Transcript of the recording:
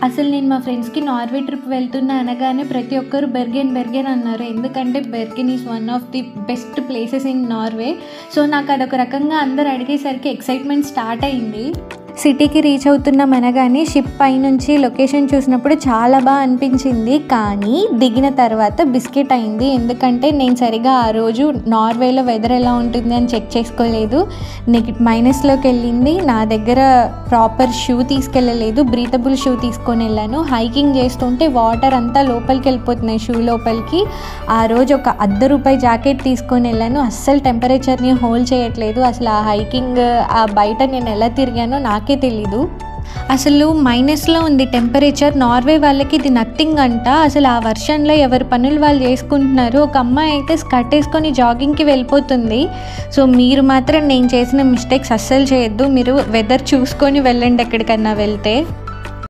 అసలు నేను మా ఫ్రెండ్స్కి నార్వే ట్రిప్ వెళ్తున్నా అనగానే ప్రతి ఒక్కరు బెర్గెన్ అన్నారు. ఎందుకంటే Bergen is one of the best places in Norway. So నాకు అదొక రకంగా అందరు అడిగేసరికి ఎక్సైట్మెంట్ స్టార్ట్ అయింది. సిటీకి రీచ్ అవుతున్నాం అనగానే షిప్ పైనుంచి లొకేషన్ చూసినప్పుడు చాలా బాగా అనిపించింది. కానీ దిగిన తర్వాత బిస్కెట్ అయింది. ఎందుకంటే నేను సరిగా ఆ రోజు నార్వేలో వెదర్ ఎలా ఉంటుంది అని చెక్ చేసుకోలేదు. మైనస్లోకి వెళ్ళింది. నా దగ్గర ప్రాపర్ షూ తీసుకెళ్ళలేదు, బ్రీతబుల్ షూ తీసుకొని వెళ్ళాను. హైకింగ్ చేస్తుంటే వాటర్ అంతా లోపలికి వెళ్ళిపోతున్నాయి షూ లోపలికి. ఆ రోజు ఒక ₹1 జాకెట్ తీసుకొని వెళ్ళాను. అస్సలు టెంపరేచర్ని హోల్డ్ చేయట్లేదు. అసలు ఆ హైకింగ్ ఆ బయట నేను ఎలా తిరిగానో నాకే తెలీదు. అసలు మైనస్లో ఉంది టెంపరేచర్. నార్వే వాళ్ళకి ఇది నథింగ్ అంట. అసలు ఆ వర్షంలో ఎవరి పనులు వాళ్ళు చేసుకుంటున్నారు. ఒక అమ్మాయి అయితే స్కర్ట్ వేసుకొని జాగింగ్కి వెళ్ళిపోతుంది. సో మీరు మాత్రం నేను చేసిన మిస్టేక్స్ అస్సలు చేయొద్దు. మీరు వెదర్ చూసుకొని వెళ్ళండి ఎక్కడికన్నా వెళ్తే.